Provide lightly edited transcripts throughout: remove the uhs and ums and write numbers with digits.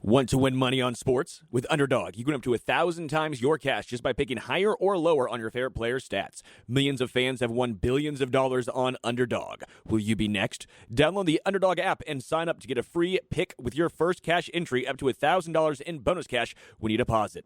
Want to win money on sports? With Underdog, you can win up to 1,000 times your cash just by picking higher or lower on your favorite players' stats. Millions of fans have won billions of dollars on Underdog. Will you be next? Download the Underdog app and sign up to get a free pick with your first cash entry up to $1,000 in bonus cash when you deposit.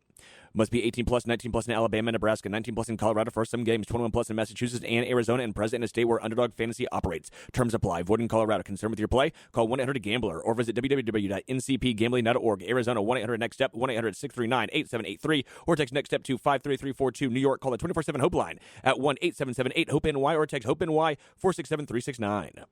Must be 18 plus, 19 plus in Alabama, Nebraska, 19 plus in Colorado for some games, 21 plus in Massachusetts and Arizona, and present in a state where Underdog Fantasy operates. Terms apply. Void in Colorado. Concerned with your play? Call 1-800-GAMBLER or visit www.ncpgambling.org. Arizona, 1-800-NEXT-STEP, 1-800-639-8783, or text NEXT STEP to 53342. New York, call the 24/7 HOPE line at 1-877-8-HOPE-NY or text HOPE-NY 467-369.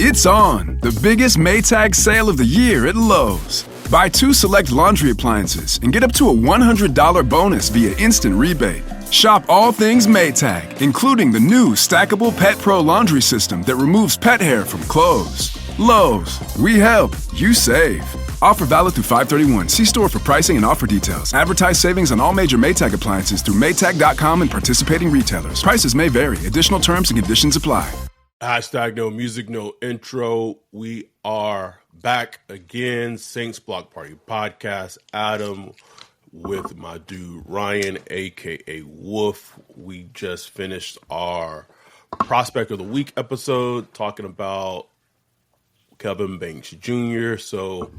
It's on, the biggest Maytag sale of the year at Lowe's. Buy 2 select laundry appliances and get up to a $100 bonus via instant rebate. Shop all things Maytag, including the new stackable Pet Pro laundry system that removes pet hair from clothes. Lowe's, we help, you save. Offer valid through 5/31. See store for pricing and offer details. Advertise savings on all major Maytag appliances through Maytag.com and participating retailers. Prices may vary. Additional terms and conditions apply. Hashtag no music, no intro. We are back again. Saints Block Party Podcast. Adam with my dude Ryan, a.k.a. Wolf. We just finished our Prospect of the Week episode talking about Kevin Banks Jr. So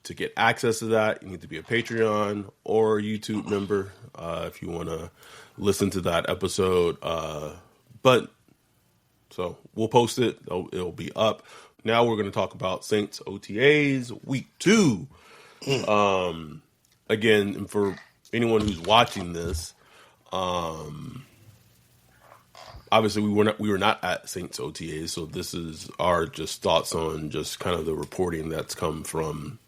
to get access to that, you need to be a Patreon or a YouTube member if you want to listen to that episode. So we'll post it. It'll be up. Now we're going to talk about Saints OTAs week 2. Again, and for anyone who's watching this, obviously we were not at Saints OTAs, so this is our just thoughts on just kind of the reporting that's come from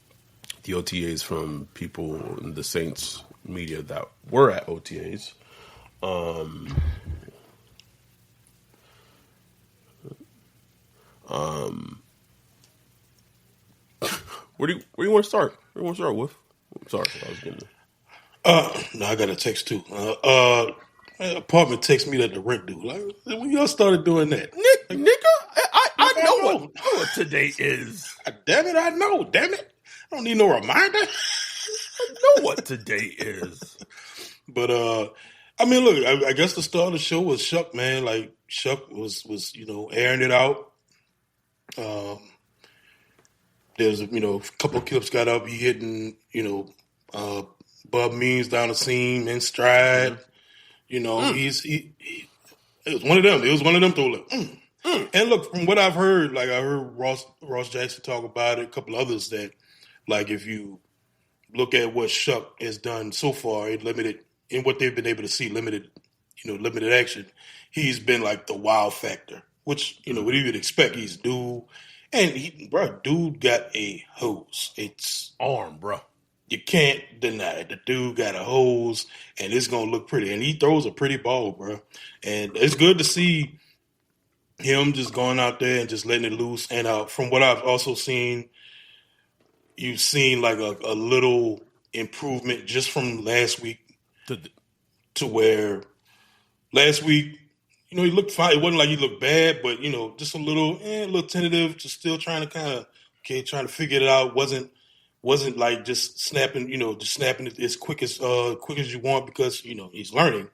the OTAs from people in the Saints media that were at OTAs. Where do you want to start? Where do you want to start with? I'm sorry, I was getting No, I got a text too. My apartment text me that the rent due. Like, when y'all started doing that, nigga, I know what today is. Damn it, I know. Damn it, I don't need no reminder. I know what today is. But I mean, look, I guess the star of the show was Shough, man. Like Shough was airing it out. There's a couple of clips got up. He hitting Bub Means down the seam in stride. It was one of them. It was one of them throw. And look, from what I've heard, like I heard Ross Jackson talk about it, a couple others that, like, if you look at what Shough has done so far in what they've been able to see limited action, he's been like the wow factor, which what you would expect. He's due. And dude got a hose. It's arm, bro. You can't deny it. The dude got a hose, and it's gonna look pretty. And he throws a pretty ball, bro. And it's good to see him just going out there and just letting it loose. And from what I've also seen, you've seen like a little improvement just from last week to where last week. He looked fine. It wasn't like he looked bad, but just a little tentative, just still trying to trying to figure it out. Wasn't like just snapping, just snapping it as quick as you want because he's learning,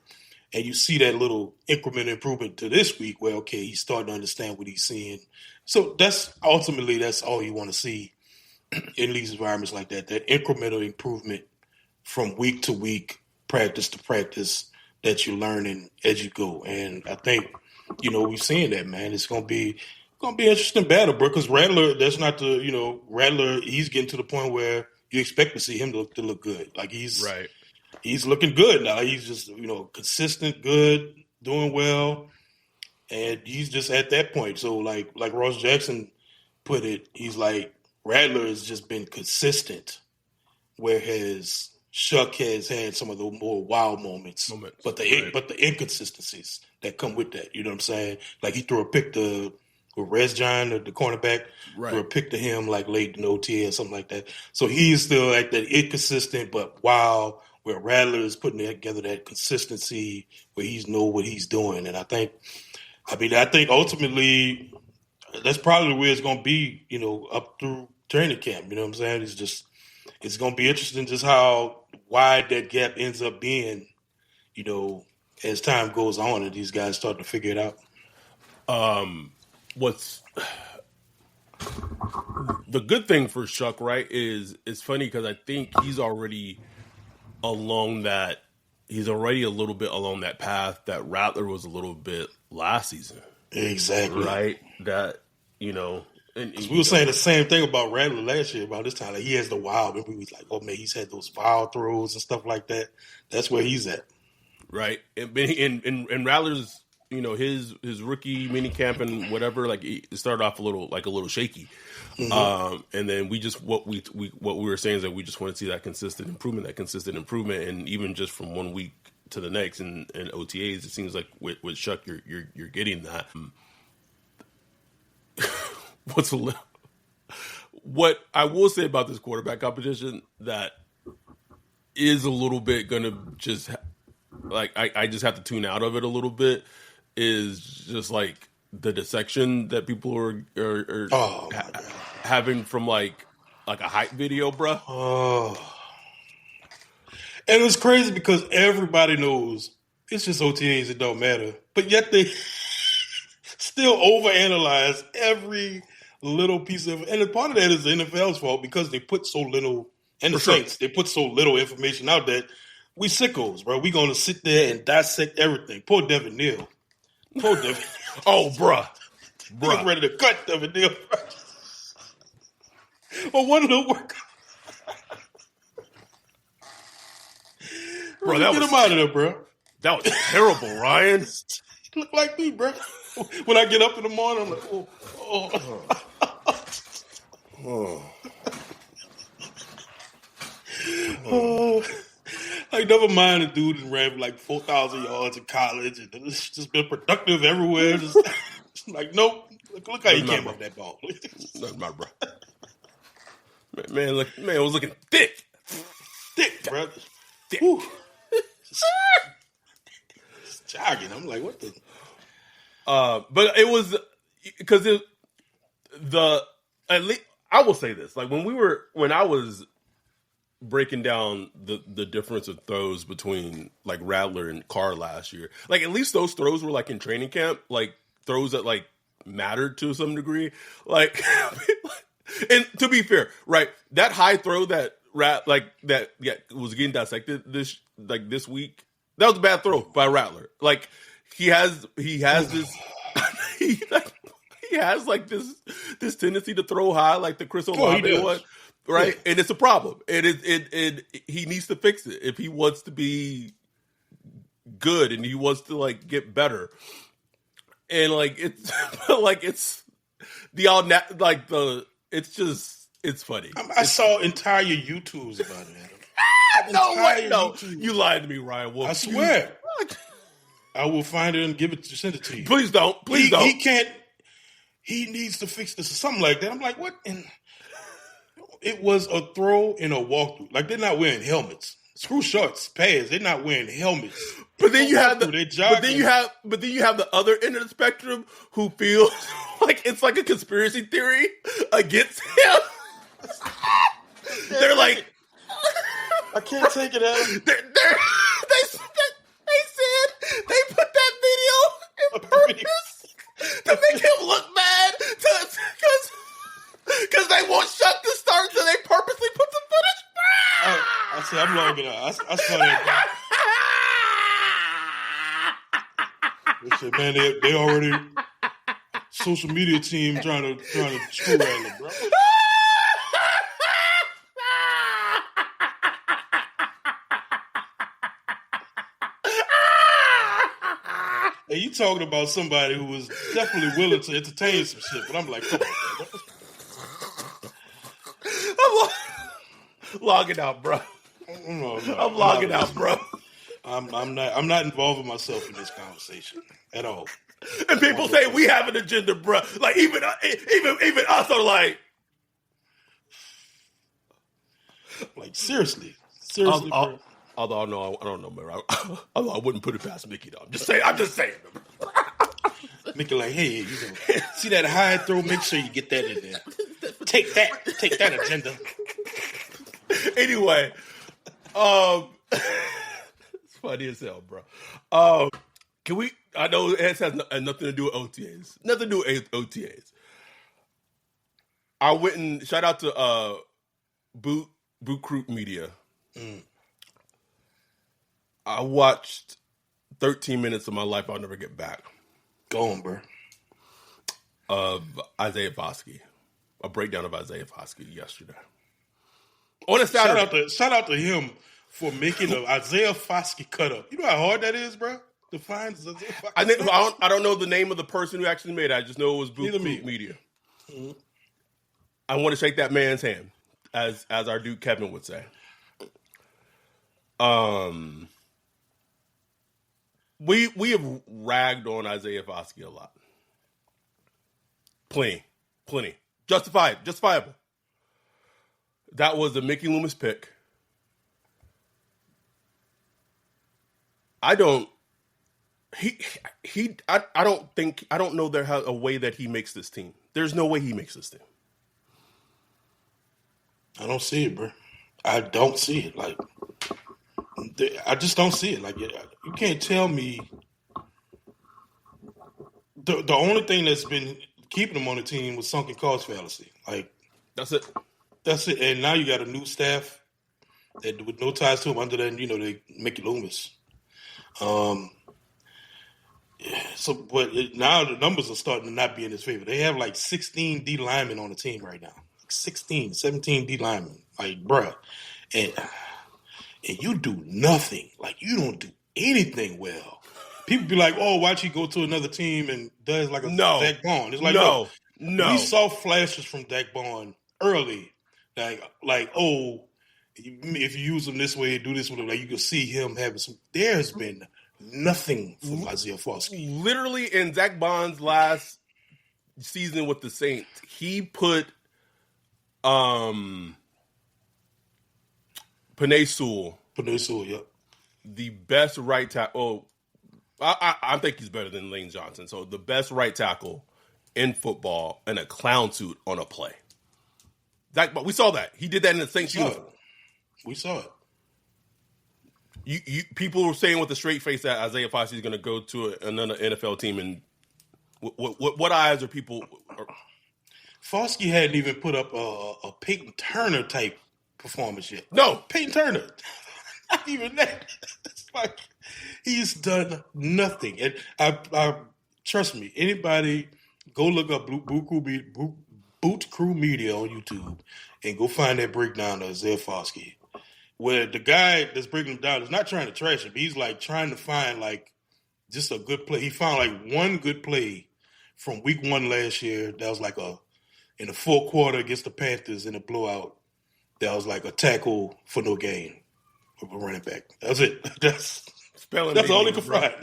and you see that little increment improvement to this week where he's starting to understand what he's seeing. So that's all you want to see in these environments like that incremental improvement from week to week, practice to practice, that you're learning as you go. And I think, we're seeing that, man. It's going to be interesting battle, bro, because Rattler, Rattler, he's getting to the point where you expect to see him to look good. Like he's looking good now. He's just, consistent, good, doing well. And he's just at that point. So like Ross Jackson put it, he's like, Rattler has just been consistent, whereas Shough has had some of the more wild moments. But the inconsistencies that come with that, you know what I'm saying? Like he threw a pick to Rez John, the cornerback, threw a pick to him like late in OTA or something like that. So he's still like that inconsistent but wild, where Rattler is putting together that consistency where he's know what he's doing. And I think ultimately that's probably where it's going to be, up through training camp. You know what I'm saying? It's going to be interesting just how wide that gap ends up being, you know, as time goes on and these guys start to figure it out. What's the good thing for Shough, right, is it's funny because I think he's already along that. He's already a little bit along that path that Rattler was a little bit last season. Exactly. Right? That, you know. And we were saying the same thing about Rattler last year about this time. Like, he has the wild. And we was like, oh, man, he's had those wild throws and stuff like that. That's where he's at. Right. And Rattler's, you know, his rookie mini camp and whatever, like, it started off a little shaky. Mm-hmm. And then what we were saying is that we just want to see that consistent improvement. And even just from 1 week to the next and OTAs, it seems like with Shough, you're getting that. What I will say about this quarterback competition that is a little bit going to just like, I just have to tune out of it a little bit is just like the dissection that people are having from like a hype video, bro. Oh. And it's crazy because everybody knows it's just OTAs, it don't matter. But yet they still overanalyze every little piece of, and part of that is the NFL's fault because they put so little, and the Saints, they put so little information out that we sickos, bro. We gonna sit there and dissect everything. Poor Devin Neal. Oh, bruh. He's ready to cut Devin Neal. Well, one of the work. Bro, get him out of there, bro. That was terrible, Ryan. He look like me, bro. When I get up in the morning, I'm like, like, never mind a dude that ran for like 4,000 yards in college and it's just been productive everywhere. Just like, nope. Look how he came up that ball. That's my bro. Man, it was looking thick. Thick, bro. Thick. Just jogging. I'm like, what the? But it was because at least I will say this: like when I was breaking down the difference of throws between like Rattler and Carr last year, like at least those throws were like in training camp, like throws that like mattered to some degree. Like, and to be fair, right, that high throw that was getting dissected this week, that was a bad throw by Rattler. Like he has this he has like this tendency to throw high like the Chris Olave one, right? Yeah. And it's a problem. And he needs to fix it if he wants to be good and he wants to like get better. And like it's it's funny. I saw entire YouTubes about it. No, you lied to me, Ryan Wolf. I swear. I will find it and send it to you. Please don't. He can't. He needs to fix this or something like that. I'm like, what? And it was a throw in a walkthrough. Like, they're not wearing helmets. Screw shorts, pads. They're not wearing helmets. But then you have the other end of the spectrum who feels like it's like a conspiracy theory against him. They're like, I can't take it out. They said they put that video in purpose to make him look bad because they want Shough to start, so they purposely put the footage. I said, I'm logging out. I saw that. They said, man, they already social media team trying to screw Rattler, bro. And you talking about somebody who was definitely willing to entertain some shit, but I'm like, come on, bro. I'm logging out, bro. No, I'm logging out, bro. I'm not involving myself in this conversation at all. And people say we have an agenda, bro. Like even us are like seriously, bro. Although I don't know, man. Although I wouldn't put it past Mickey, though. I'm just saying. Mickey, like, hey, you know, see that high throw? Make sure you get that in there. Take that agenda. Anyway, it's funny as hell, bro. Can we? I know it has nothing to do with OTAs. Nothing to do with OTAs. I went and shout out to Boot Crew Media. I watched 13 minutes of my life I'll never get back. Go on, bro. Of Isaiah Foskey. A breakdown of Isaiah Foskey yesterday. On a Saturday. Shout out to him for making an Isaiah Foskey cut up. You know how hard that is, bro? To find Isaiah Foskey. I don't know the name of the person who actually made it. I just know it was Boot Crew Media. Mm-hmm. I want to shake that man's hand, as our dude Kevin would say. We have ragged on Isaiah Foskey a lot. Plenty. Justifiable. That was the Mickey Loomis pick. I don't know there has a way that he makes this team. There's no way he makes this team. I don't see it, bro. I don't see it. Like, I just don't see it. Like, you can't tell me. The only thing that's been keeping him on the team was sunken cost fallacy. Like, that's it. And now you got a new staff that with no ties to him other than, they Mickey Loomis. But now the numbers are starting to not be in his favor. They have like 16 D linemen on the team right now. 16, 17 D linemen. Like, bruh. And you do nothing. Like, you don't do anything well. People be like, oh, why'd you go to another team and does like a Dak Bond? It's like, no. We saw flashes from Dak Bond early. Like, oh, if you use him this way, do this with him, like you can see him having some. There's been nothing from Isaiah Foskey. Literally in Zach Bond's last season with the Saints, he put Penei Sewell, yep, the best right tackle. I think he's better than Lane Johnson. So the best right tackle in football in a clown suit on a play. But we saw that. He did that in the Saints uniform. We saw it. You people were saying with a straight face that Isaiah Foskey is going to go to another NFL team, and what eyes are people? Foskey hadn't even put up a Peyton Turner type performance yet. No, Peyton Turner, not even that. It's like he's done nothing, and I trust me. Anybody go look up Boot Crew Media on YouTube and go find that breakdown of Isaiah Foskey, where the guy that's breaking him down is not trying to trash him. He's like trying to find like just a good play. He found like one good play from week 1 last year. That was like in the fourth quarter against the Panthers in a blowout. That was like a tackle for no gain of a running back. That's it. That's all he could find.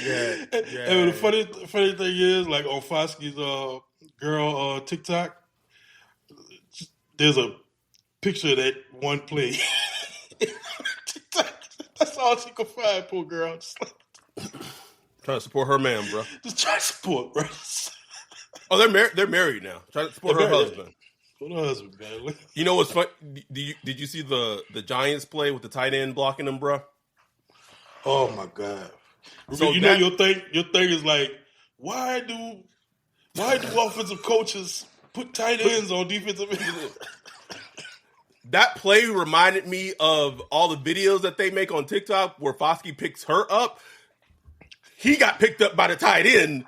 Yeah. And the funny thing is, like on Foskey's girl TikTok, there's a picture of that one play. That's all she could find, poor girl. Just like, trying to support her man, bro. Just try to support, bro. Oh, they're married now. Trying to support her husband. Support her husband, man. You know what's fun? Did you see the Giants play with the tight end blocking them, bro? Oh my God. So know your thing is like, why do offensive coaches put tight ends on defensive ends? That play reminded me of all the videos that they make on TikTok where Foskey picks her up. He got picked up by the tight end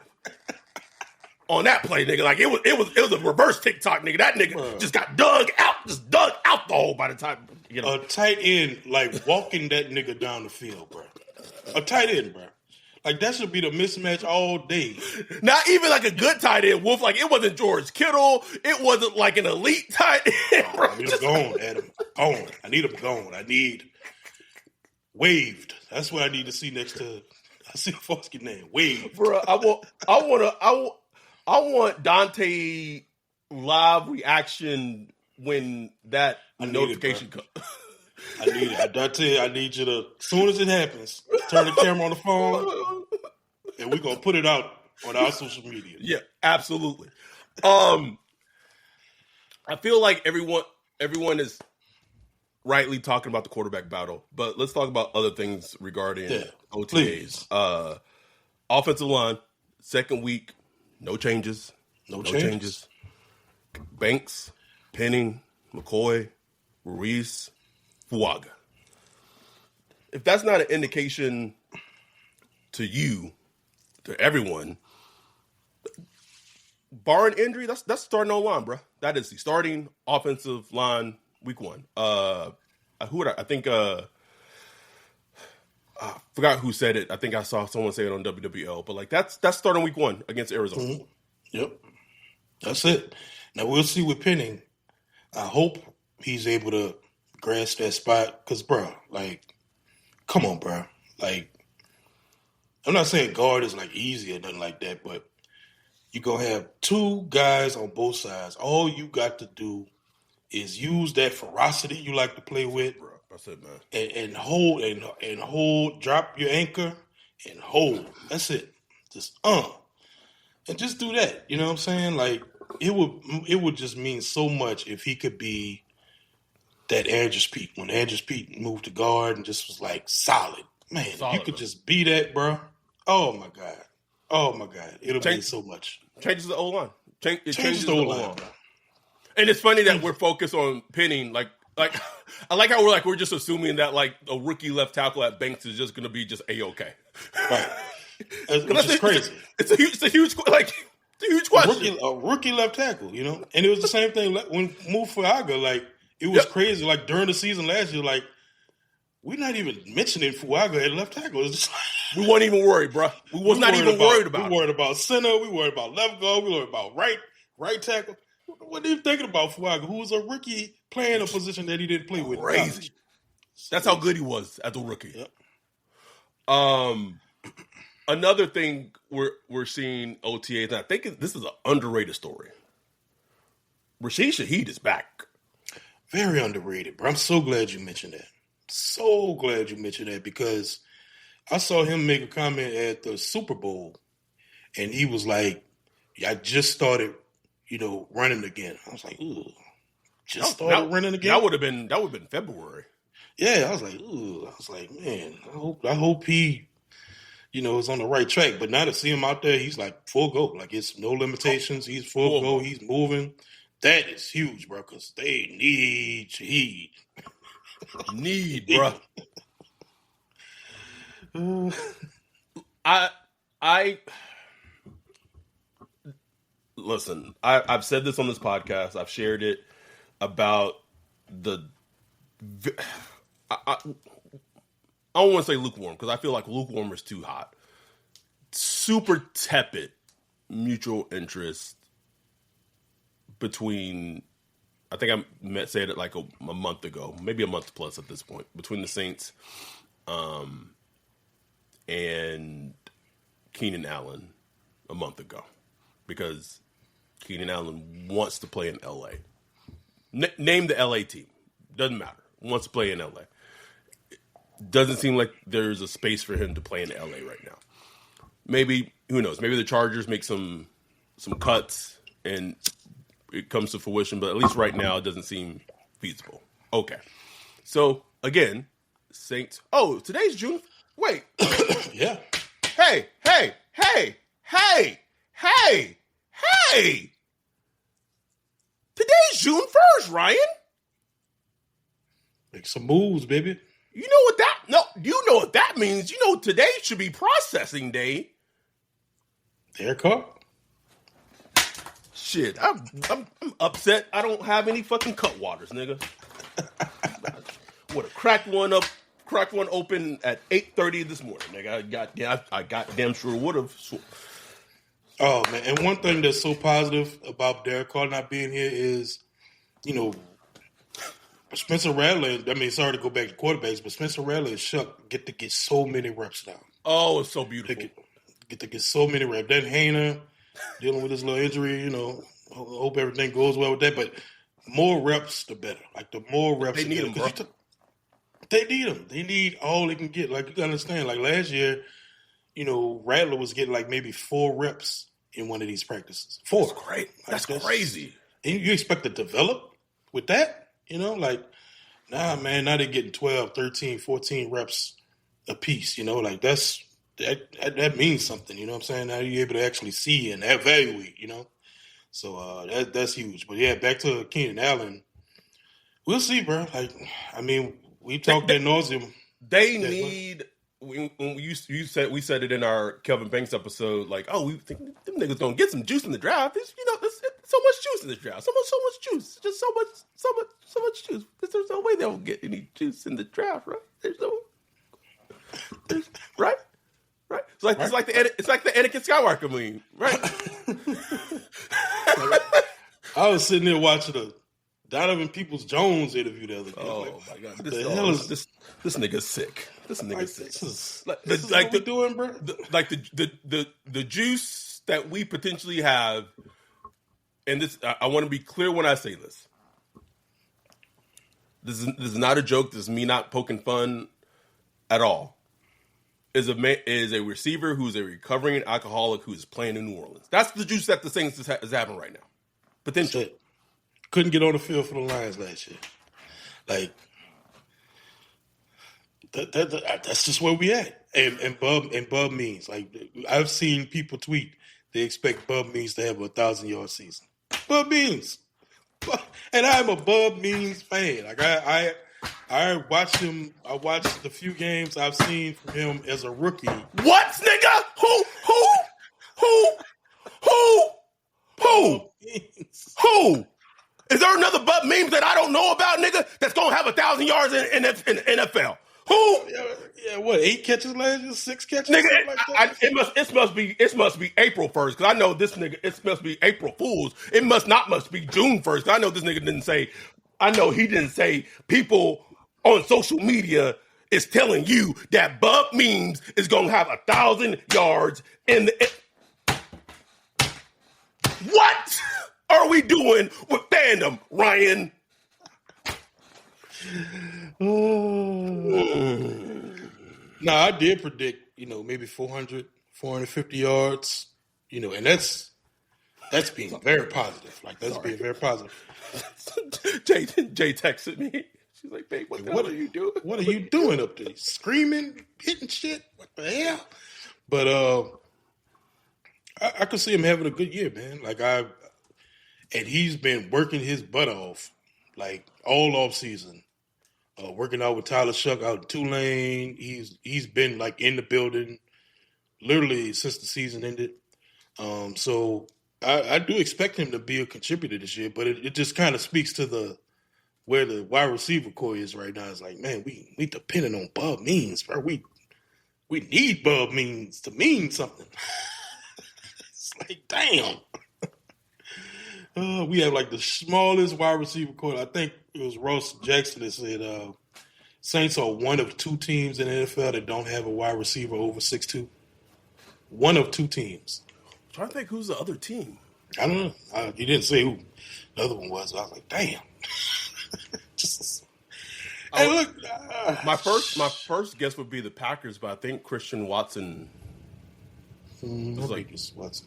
on that play, nigga. Like it was a reverse TikTok, nigga. That nigga just got dug out the hole by the time. A tight end like walking that nigga down the field, bro. A tight end, bro. Like, that should be the mismatch all day. Not even like a good tight end, Wolf. Like, it wasn't George Kittle. It wasn't like an elite tight end. Bro. I need him gone, Adam. Gone. I need him gone. I need waved. That's what I need to see next to. I see the Foskey name. Waved. Bro, I want Dante live reaction when that notification comes. I need it. I tell you, I need you to, as soon as it happens, turn the camera on the phone, and we're going to put it out on our social media. Yeah, absolutely. I feel like everyone is rightly talking about the quarterback battle, but let's talk about other things regarding OTAs. Please. Offensive line, second week, no changes. No changes. Banks, Penning, McCoy, Ruiz, Fuaga. If that's not an indication to you, to everyone, barring injury, that's starting on line, bro. That is the starting offensive line week one. Who would I think I forgot who said it. I think I saw someone say it on WWL, but like that's starting week one against Arizona. Mm-hmm. Yep. That's it. Now we'll see with Penning. I hope he's able to grasp that spot because, bro, like, come on, bro. Like, I'm not saying guard is like easy or nothing like that, but you're going to have two guys on both sides. All you got to do is use that ferocity you like to play with. Bro, that's it, man. And hold, and hold, drop your anchor and hold. That's it. Just, and just do that. You know what I'm saying? Like, it would just mean so much if he could be that Andrews Pete. When Andrews Pete moved to guard and just was like solid. Man, you could just be that, bro. Oh my God. It'll mean so much. Changes the O-line. Changes the O-line. And it's funny that we're focused on Penning. Like I like how we're just assuming that like a rookie left tackle at Banks is just going to be just A-okay. Right. Which is crazy. It's a huge question. A rookie left tackle, you know? And it was the same thing when Fuaga, like, it was crazy. Like, during the season last year, like, we're not even mentioning Fuaga at left tackle. It's just like, we weren't even worried, bro. We was not even worried about it. We worried about center. We worried about left guard. We worried about right tackle. What are you thinking about Fuaga, who was a rookie playing a position that he didn't play with? Crazy. That's how good he was as a rookie. Yep. Another thing we're seeing OTAs, and I think this is an underrated story. Rashid Shaheed is back. Very underrated, bro. I'm so glad you mentioned that. So glad you mentioned that because I saw him make a comment at the Super Bowl, and he was like, I just started, running again. I was like, ooh, started running again? That would have been February. Yeah, I was like, ooh. I was like, man, I hope he, is on the right track. But now to see him out there, he's like full go. Like, it's no limitations. He's full go. He's moving. That is huge, bro, because they need Shaheed. Bro. I listen. I've said this on this podcast. I've shared it about I don't want to say lukewarm because I feel like lukewarm is too hot. Super tepid mutual interest between. I think I said it like a month ago, maybe a month plus at this point, between the Saints and Keenan Allen a month ago. Because Keenan Allen wants to play in L.A. Name the L.A. team. Doesn't matter. Wants to play in L.A. Doesn't seem like there's a space for him to play in L.A. right now. Maybe, who knows, maybe the Chargers make some cuts and it comes to fruition, but at least right now it doesn't seem feasible. Okay. So, again, Saints. Oh, today's June. Wait. Yeah. Hey. Today's June 1st, Ryan. Make some moves, baby. You know what that means. Today should be processing day. Derek Carr. Shit, I'm upset. I don't have any fucking cut waters, nigga. Would have cracked one open at 8:30 this morning, nigga. I got damn sure would have. Oh man, and one thing that's so positive about Derek Carr not being here is, Spencer Rattler. I mean, sorry to go back to quarterbacks, but Spencer Rattler and Shough get to get so many reps now. Oh, it's so beautiful. Get to get so many reps. Dan Hayner dealing with his little injury, hope everything goes well with that. But more reps, the better. Like, the more reps, they need them, bro. They need them. They need all they can get. Like, you gotta understand. Like, last year, Rattler was getting like maybe 4 reps in one of these practices. 4. That's great. Like, That's crazy. And you expect to develop with that? Like, nah, man, now they're getting 12, 13, 14 reps a piece, like that means something, you know what I'm saying? Now you're able to actually see and evaluate, So that's huge. But yeah, back to Keenan Allen. We'll see, bro. Like, I mean, we talked ad nauseum. They need. We said it in our Kelvin Banks episode. Like, oh, we think them niggas gonna get some juice in the draft. There's so much juice in this draft. So much juice. Just so much juice. There's no way they'll get any juice in the draft, right? Right. It's like the Anakin Skywalker meme, right? I was sitting there watching a Donovan Peoples-Jones interview the other day. Oh my god! This nigga's sick. This nigga's sick. This is what we're doing, bro. The juice that we potentially have, and this I want to be clear when I say this. This is not a joke. This is me not poking fun at all. Is a receiver who's a recovering alcoholic who is playing in New Orleans. That's the juice that the Saints is having right now. Potentially. Couldn't get on the field for the Lions last year. Like, that's just where we at. And Bub Means. Like, I've seen people tweet they expect Bub Means to have a 1,000-yard season. Bub Means. And I'm a Bub Means fan. Like, I watched him. I watched the few games I've seen from him as a rookie. What, nigga? Who? Is there another Bub Memes that I don't know about, nigga, that's going to have 1,000 yards in NFL? Who? Yeah, what, 8 catches last year? 6 catches? Nigga, like that? it must be April 1st, because I know this nigga, it must be April Fools. It must be June 1st. I know this nigga he didn't say people on social media is telling you that Bub Memes is going to have 1,000 yards in the... What are we doing with fandom, Ryan? No, I did predict, maybe 400, 450 yards, and that's being very positive. Like, that's being very positive. Jay texted me. She's like, babe, what the hell are you doing? What are you doing up there? Screaming, hitting shit? What the hell? But I could see him having a good year, man. And he's been working his butt off, like, all off season. Working out with Tyler Shough out in Tulane. He's been, like, in the building literally since the season ended. So I do expect him to be a contributor this year, but it just kind of speaks to where the wide receiver core is right now. It's like, man, we depending on Bub Means, bro. We need Bub Means to mean something. It's like, damn. We have like the smallest wide receiver core. I think it was Ross Jackson that said Saints are one of 2 teams in the NFL that don't have a wide receiver over 6'2". One of 2 teams. I'm trying to think who's the other team. I don't know. He didn't say who the other one was. I was like, damn. Hey, look. My first guess would be the Packers, but I think Christian Watson. Was like Watson.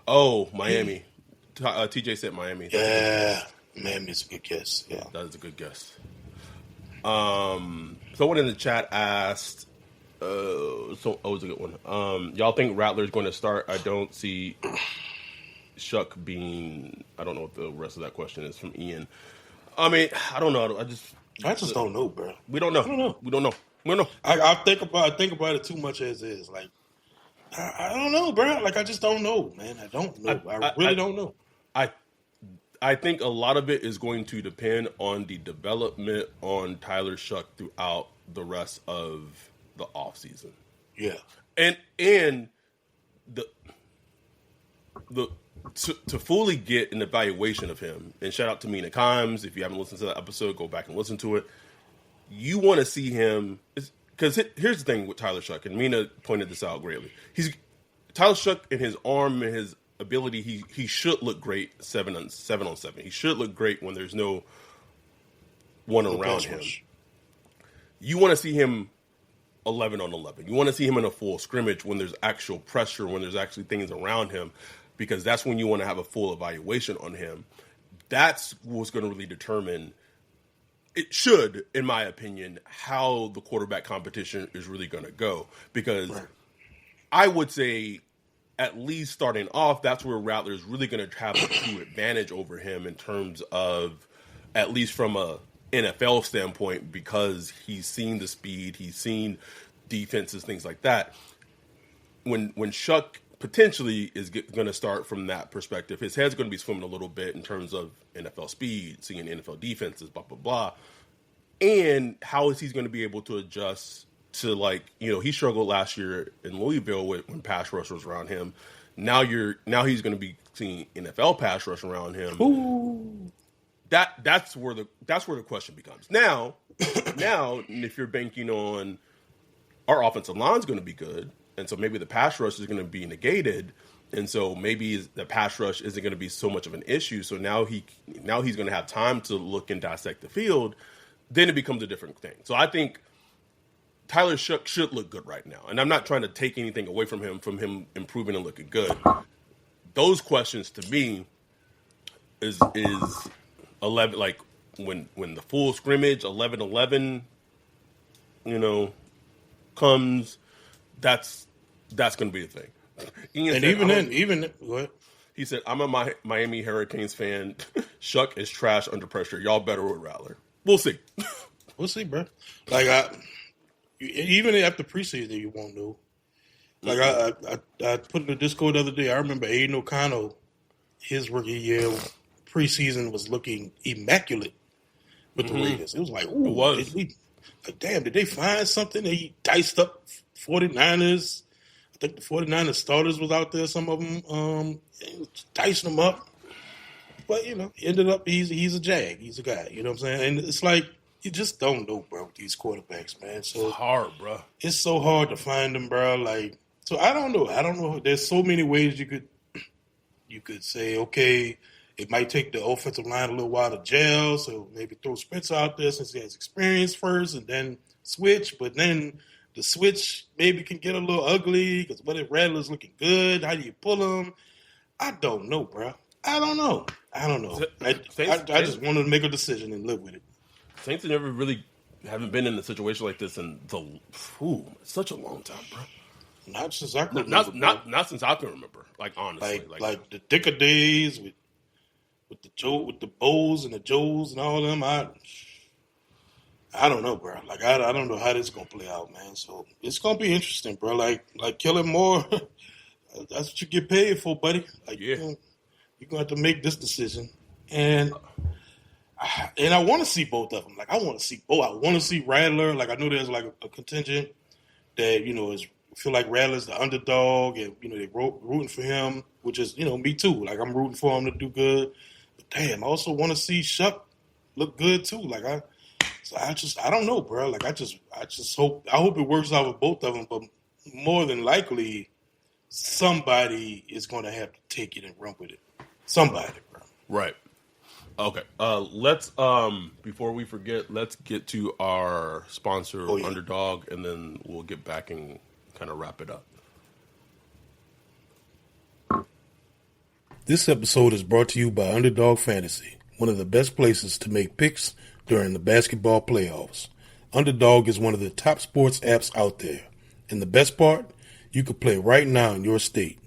Oh, Miami. TJ said Miami. Yeah, Miami's a good guess. Yeah, that is a good guess. Someone in the chat asked. It's a good one. Y'all think Rattler is going to start? I don't see Shough being. I don't know what the rest of that question is from Ian. I mean, I don't know. I just don't know, bro. We don't know. We don't know. I think about it too much as is. Like, I don't know, bro. Like, I just don't know, man. I don't know. I really don't know. I think a lot of it is going to depend on the development on Tyler Shough throughout the rest of the offseason. Yeah. And to fully get an evaluation of him, and shout out to Mina Kimes. If you haven't listened to that episode, go back and listen to it. You want to see him, because here's the thing with Tyler Shough, and Mina pointed this out greatly. Tyler Shough in his arm and his ability, he should look great 7-on-7. He should look great when there's no one around him. You want to see him 11 on 11. You want to see him in a full scrimmage when there's actual pressure, when there's actually things around him, because that's when you want to have a full evaluation on him. That's what's going to really determine, it should, in my opinion, how the quarterback competition is really going to go. Because I would say, at least starting off, that's where Rattler is really going to have a true advantage over him in terms of, at least from a NFL standpoint, because he's seen the speed, he's seen defenses, things like that. When Shough potentially is going to start from that perspective, his head's going to be swimming a little bit in terms of NFL speed, seeing NFL defenses, blah, blah, blah. And how is he going to be able to adjust to, like, you know, he struggled last year in Louisville when pass rush was around him. Now he's going to be seeing NFL pass rush around him. Ooh. That's where the question becomes. Now, if you're banking on our offensive line's going to be good, and so maybe the pass rush is going to be negated, and so maybe the pass rush isn't going to be so much of an issue. So now he's going to have time to look and dissect the field. Then it becomes a different thing. So I think Tyler Shough should look good right now, and I'm not trying to take anything away from him improving and looking good. Those questions to me is 11, like when the full scrimmage 11-11, you know, comes, that's going to be the thing. Ian And said, go ahead. He said, "I'm a Miami Hurricanes fan. Shough is trash under pressure. Y'all better with Rattler. We'll see. We'll see, bro. Like even after preseason, you won't know. Like I put in the Discord the other day. I remember Aiden O'Connell, his rookie year preseason was looking immaculate with the Raiders. It was like, ooh, it was. Did they find something? They diced up 49ers. I think the 49ers starters was out there, some of them, dicing them up. But, you know, he ended up, he's a Jag. He's a guy, you know what I'm saying? And it's like, you just don't know, bro, with these quarterbacks, man. So it's hard, bro. It's so hard to find them, bro. Like, so I don't know. There's so many ways you could say, okay, it might take the offensive line a little while to gel, so maybe throw Spencer out there since he has experience first and then switch. But then the switch maybe can get a little ugly because what if Rattler's looking good? How do you pull him? I don't know, bro. I don't know. I just wanted to make a decision and live with it. Saints never really haven't been in a situation like this in such a long time, bro. Not since I can remember. Not since I can remember. Like, honestly, like the thicker days with the Bowls and the Joes and all of them. I don't know, bro. Like I don't know how this is gonna play out, man. So it's gonna be interesting, bro. Like Kellen Moore, that's what you get paid for, buddy. Like you're gonna have to make this decision, and I want to see both of them. Like I want to see both. I want to see Rattler. Like I know there's like a contingent that feel like Rattler's the underdog, and they rooting for him, which is me too. Like I'm rooting for him to do good. But damn, I also want to see Shough look good too. Like I don't know, bro. Like I hope it works out with both of them. But more than likely, somebody is going to have to take it and run with it. Somebody, bro. Right. Okay. Let's before we forget, let's get to our sponsor, Underdog, and then we'll get back and kind of wrap it up. This episode is brought to you by Underdog Fantasy, one of the best places to make picks during the basketball playoffs. Underdog is one of the top sports apps out there. And the best part, you can play right now in your state.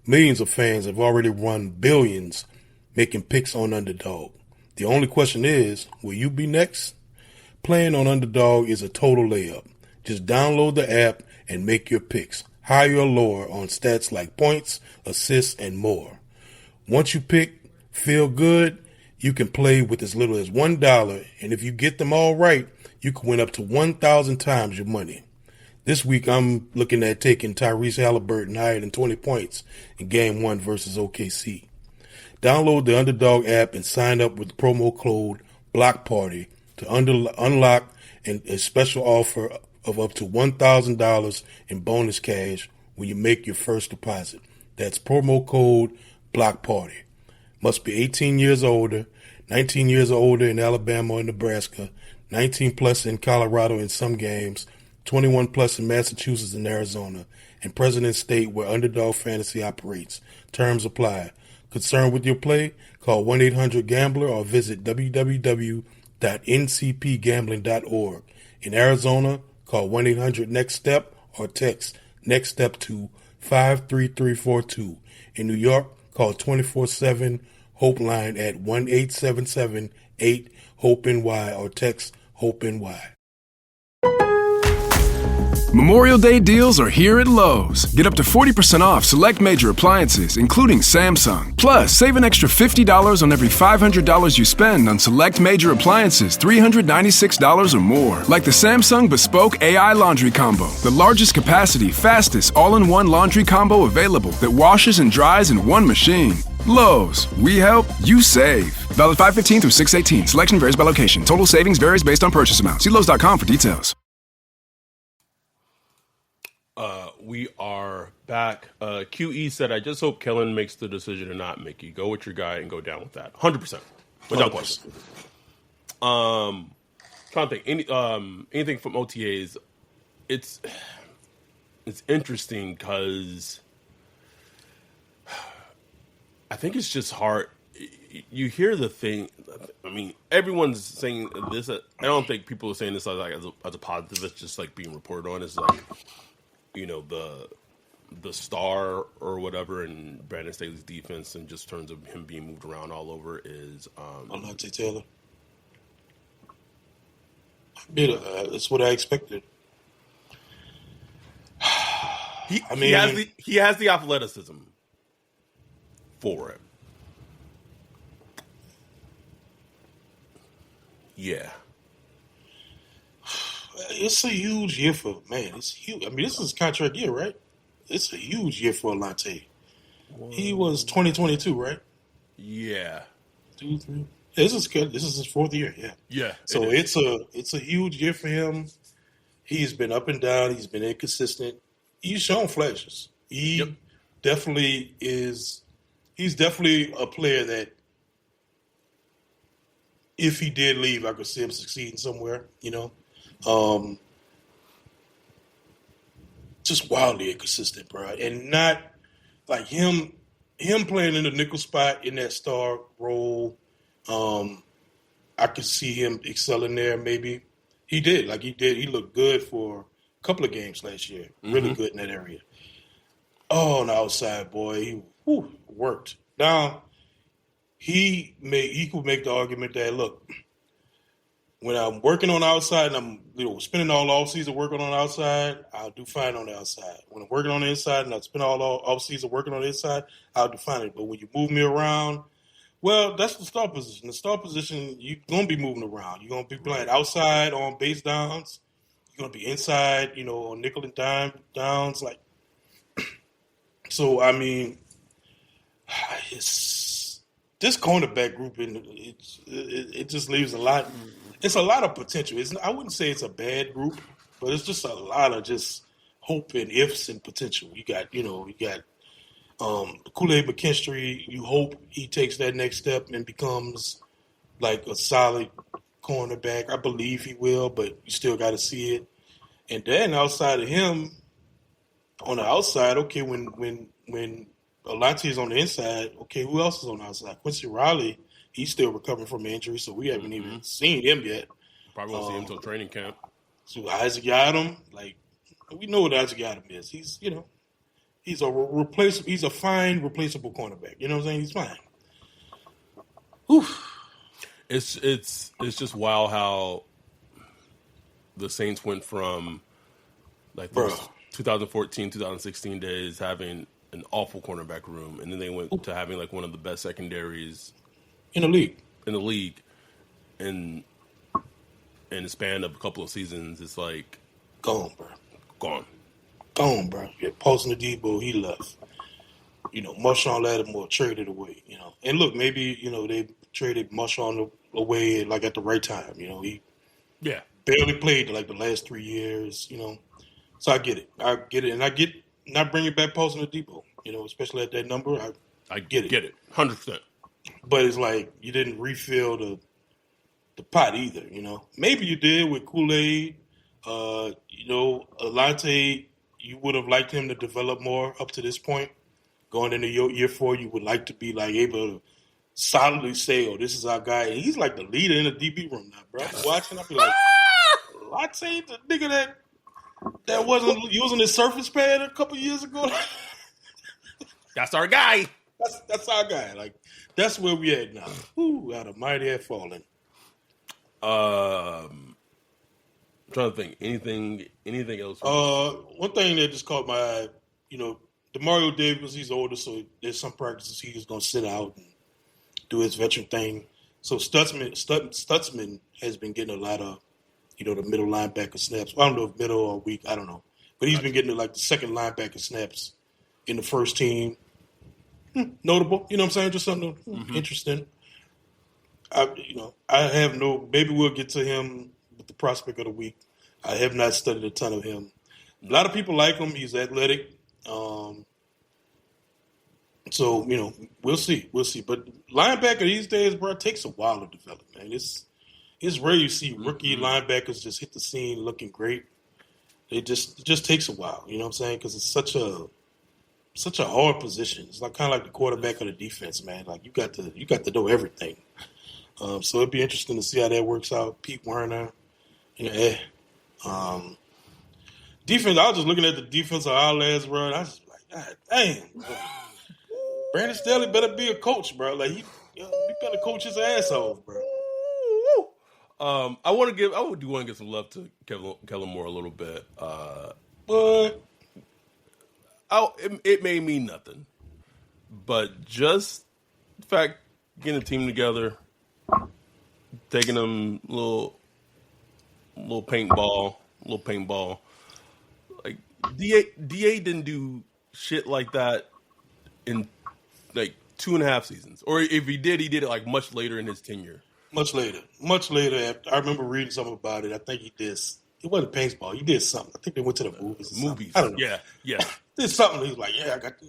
Millions of fans have already won billions making picks on Underdog. The only question is, will you be next? Playing on Underdog is a total layup. Just download the app and make your picks, higher or lower on stats like points, assists, and more. Once you pick, feel good, you can play with as little as $1, and if you get them all right, you can win up to 1,000 times your money. This week, I'm looking at taking Tyrese Halliburton higher than 20 points in Game 1 versus OKC. Download the Underdog app and sign up with the promo code BLOCKPARTY to unlock a special offer of up to $1,000 in bonus cash when you make your first deposit. That's promo code BLOCKPARTY. Must be 18 years older, 19 years or older in Alabama or Nebraska, 19 plus in Colorado in some games, 21 plus in Massachusetts and Arizona, and President State where Underdog Fantasy operates. Terms apply. Concerned with your play? Call 1-800-GAMBLER or visit www.ncpgambling.org. In Arizona, call 1-800-NEXT-STEP or text NEXT STEP to 53342. In New York, call 24/7 Hope line at 1-877-8-HOPE-NY or text HOPE-NY. Memorial Day deals are here at Lowe's. Get up to 40% off select major appliances, including Samsung. Plus, save an extra $50 on every $500 you spend on select major appliances, $396 or more. Like the Samsung Bespoke AI Laundry Combo, the largest capacity, fastest, all-in-one laundry combo available that washes and dries in one machine. Lowe's, we help, you save. Valid 5/15 through 6/18. Selection varies by location. Total savings varies based on purchase amount. See Lowe's.com for details. We are back. QE said, I just hope Kellen makes the decision to not Mickey. Go with your guy and go down with that. 100%. Without question. Trying to think. Anything from OTAs, it's interesting because I think it's just hard. You hear the thing. I mean, everyone's saying this. I don't think people are saying this as a positive. It's just like being reported on. It's like, you know, the star or whatever in Brandon Staley's defense, and just in terms of him being moved around all over, is Alontae Taylor. That's what I expected. He has the athleticism for it. Yeah. It's a huge year for, man, it's huge. I mean, this is contract year, right? It's a huge year for Alontae. He was 2022, right? Yeah. 2, 3. This is good. This is his 4th year, yeah. Yeah. So it's a huge year for him. He's been up and down. He's been inconsistent. He's shown flashes. He definitely is. He's definitely a player that, if he did leave, I could see him succeeding somewhere, you know. Just wildly inconsistent, bro. And not like him playing in the nickel spot in that star role. I could see him excelling there maybe. He did. He looked good for a couple of games last year. Really good in that area. Oh, on the outside, boy, he worked. Now, he could make the argument that, look, when I'm working on the outside and I'm spending all offseason working on the outside, I'll do fine on the outside. When I'm working on the inside and I spend all offseason working on the inside, I'll do fine. But when you move me around, well, that's the star position. The star position, you're going to be moving around. You're going to be playing outside on base downs. You're going to be inside, on nickel and dime downs. So, I mean, this cornerback group, it just leaves a lot. It's a lot of potential. I wouldn't say it's a bad group, but it's just a lot of just hope and ifs and potential. You got Kool-Aid McKinstry. You hope he takes that next step and becomes like a solid cornerback. I believe he will, but you still got to see it. And then outside of him, on the outside, okay, when Alontae is on the inside, okay, who else is on the outside? Quincy Riley, he's still recovering from an injury, so we haven't even seen him yet. Probably won't see him until training camp. So Isaac Yiadom, we know what Isaac Yiadom is. He's he's a fine replaceable cornerback. You know what I'm saying? He's fine. Whew. It's just wild how the Saints went from those 2014, 2016 days having an awful cornerback room, and then they went to having one of the best secondaries in the league. In the span of a couple of seasons, it's gone, bro. Gone, bro. Yeah, Paulson Adebo, he left. Marshawn Lattimore traded away. And look, maybe they traded Marshawn away at the right time. He barely played the last 3 years. So I get it, and I get not bringing back Paulson Adebo. Especially at that number. I get it. Get it, 100%. But it's you didn't refill the pot either. Maybe you did with Kool-Aid. Alante, you would have liked him to develop more up to this point. Going into year 4, you would like to be like able to solidly say, "Oh, this is our guy." And he's like the leader in the DB room now, bro. I'm watching, I'll be like, Alante, the nigga that wasn't using his surface pad a couple years ago. That's our guy. That's our guy. Like, that's where we at now. Ooh, how the mighty have fallen. I'm trying to think. Anything else? One thing that just caught my eye, DeMario Davis, he's older, so there's some practices he's going to sit out and do his veteran thing. So Stutzman has been getting a lot of, the middle linebacker snaps. Well, I don't know if middle or weak, I don't know. But he's been getting like the second linebacker snaps in the first team. Notable, you know what I'm saying? Just something interesting. Maybe we'll get to him with the prospect of the week. I have not studied a ton of him. A lot of people like him. He's athletic. So, we'll see. But linebacker these days, bro, it takes a while to develop, man. It's rare you see rookie linebackers just hit the scene looking great. It just takes a while, you know what I'm saying? Because it's such a hard position. It's like kind of like the quarterback of the defense, man. Like you got to know everything. So it'd be interesting to see how that works out. Pete Werner, defense. I was just looking at the defense of our last run. I was just like, God damn, bro. Brandon Staley better be a coach, bro. Like he better coach his ass off, bro. I do want to give some love to Kellen Moore a little bit. But it may mean nothing, but just the fact getting a team together, taking them little paintball. Like DA didn't do shit like that in like 2.5 seasons, or if he did it like much later in his tenure. Much later. I remember reading something about it. I think he did. It wasn't paintball. He did something. I think they went to the movies. I don't know. Yeah. Did something. He was like, I got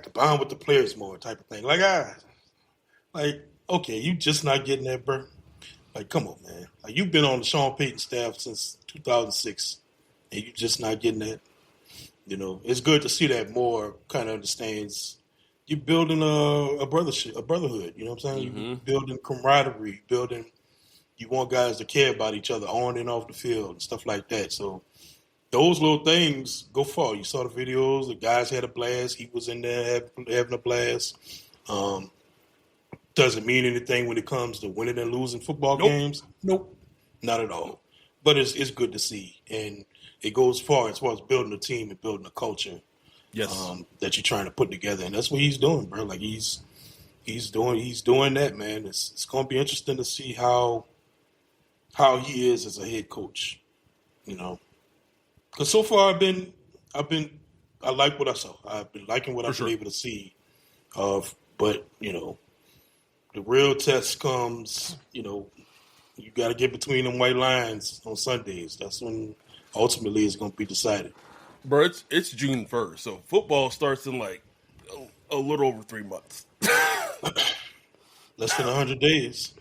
to bond with the players more, type of thing. Like, okay, you just not getting that, bro. Like, come on, man. Like, you've been on the Sean Payton staff since 2006, and you just not getting that. It's good to see that Moore kind of understands. You're building a brotherhood. You know what I'm saying? You're building camaraderie, you want guys to care about each other on and off the field and stuff like that. So those little things go far. You saw the videos. The guys had a blast. He was in there having a blast. Doesn't mean anything when it comes to winning and losing football games. Nope, not at all. But it's good to see. And it goes far as building a team and building a culture. Yes. That you're trying to put together, and that's what he's doing, bro. Like he's doing that, man. It's going to be interesting to see how he is as a head coach, Because so far I like what I saw. I've been liking what I've been able to see. But the real test comes. You got to get between them white lines on Sundays. That's when ultimately it's going to be decided. Bro, it's June 1st, so football starts in like a little over 3 months. Less than 100 days.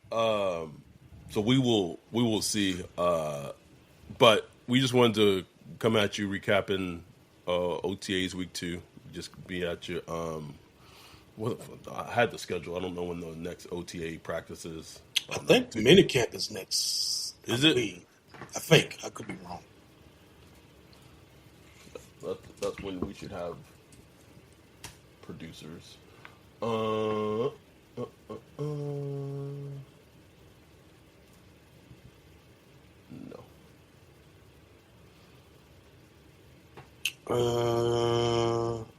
So we will see. But we just wanted to come at you recapping OTAs week 2. Just be at you. I had the schedule. I don't know when the next OTA practice is. I think minicamp is next. Is it? I think. I could be wrong. That's when we should have producers. No.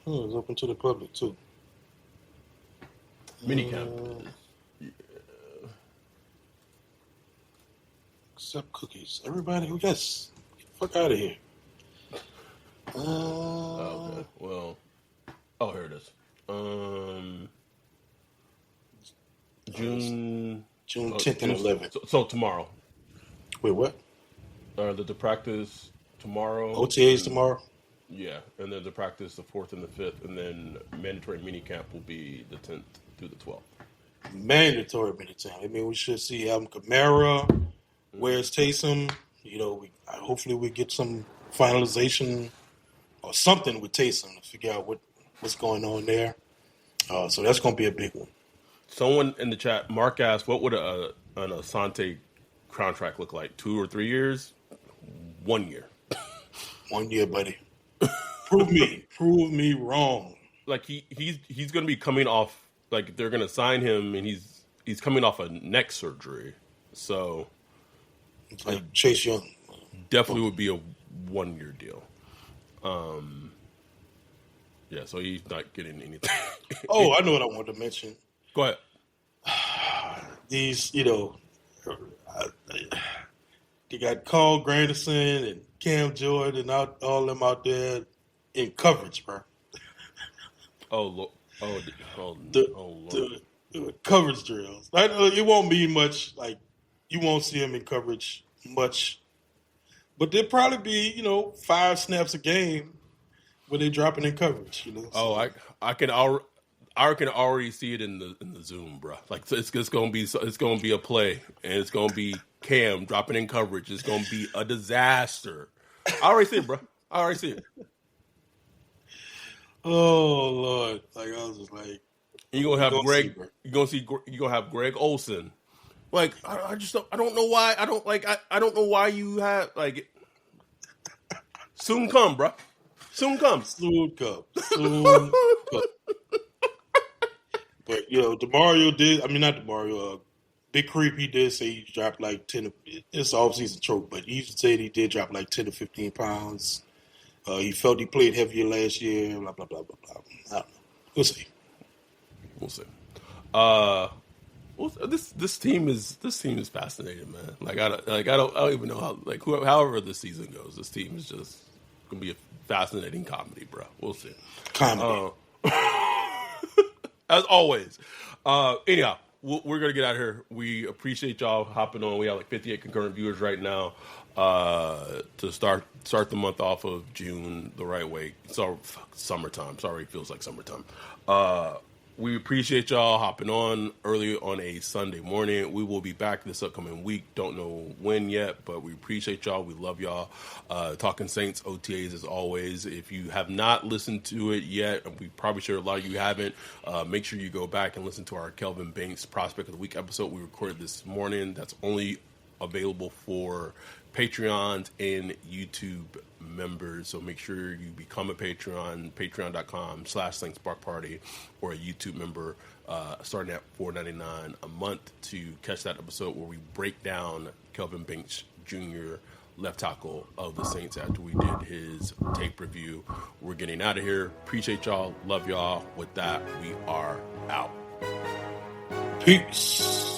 It's open to the public too. Minicamp. Yeah. Except cookies. Everybody, yes. Get the fuck out of here. Okay. Well. Oh, here it is. June 10th and 11th. So tomorrow. Wait, what? The practice tomorrow. OTAs tomorrow? Yeah, and then the practice the 4th and the 5th, and then mandatory minicamp will be the 10th through the 12th. Mandatory minicamp. I mean, we should see Alvin Kamara. Where's Taysom? hopefully we get some finalization or something with Taysom to figure out what's going on there. So that's going to be a big one. Someone in the chat, Mark asked, what would an Asante contract look like? 2 or 3 years? 1 year. 1 year, buddy. Prove me wrong. Like he's going to be coming off, like they're going to sign him, and he's coming off a neck surgery, so like Chase Young definitely would be a 1 year deal. Yeah, so he's not getting anything. Oh, I know what I wanted to mention. Go ahead. These, they got Carl Granderson and Cam Jordan and all them out there in coverage, bro. Lord. The coverage drills. It won't mean much. Like, you won't see them in coverage much. But there'll probably be, 5 snaps a game where they're dropping in coverage. So. Oh, I can already see it in the Zoom, bro. Like it's gonna be a play, and it's gonna be Cam dropping in coverage. It's gonna be a disaster. I already see it, bro. I already see it. Oh Lord! Like I was just like, you're gonna have Greg. You're gonna have Greg Olsen. Like I don't know why. I don't know why you have like. Soon come, bro. Soon come. But DeMario did. I mean, not DeMario. Big Creep. He did say he dropped like 10. It's an off-season trope, but he said he did drop like 10 to 15 pounds. He felt he played heavier last year. Blah blah blah blah blah. I don't know. We'll see. This team is fascinating, man. Like I don't even know how however the season goes, this team is just gonna be a fascinating comedy, bro. We'll see. Comedy. As always. Anyhow, we're gonna get out of here. We appreciate y'all hopping on. We have like 58 concurrent viewers right now. To start the month off of June the right way. So summertime. Sorry, it feels like summertime. We appreciate y'all hopping on early on a Sunday morning. We will be back this upcoming week. Don't know when yet, but we appreciate y'all. We love y'all. Talking Saints, OTAs as always. If you have not listened to it yet, and we probably sure a lot of you haven't, make sure you go back and listen to our Kelvin Banks Prospect of the Week episode we recorded this morning. That's only available for Patreons and YouTube members, so make sure you become a Patreon, patreon.com/SaintsBarkParty, or a YouTube member starting at $4.99 a month to catch that episode where we break down Kelvin Banks Jr., left tackle of the Saints, after we did his tape review. We're getting out of here. Appreciate y'all. Love y'all. With that, we are out. Peace.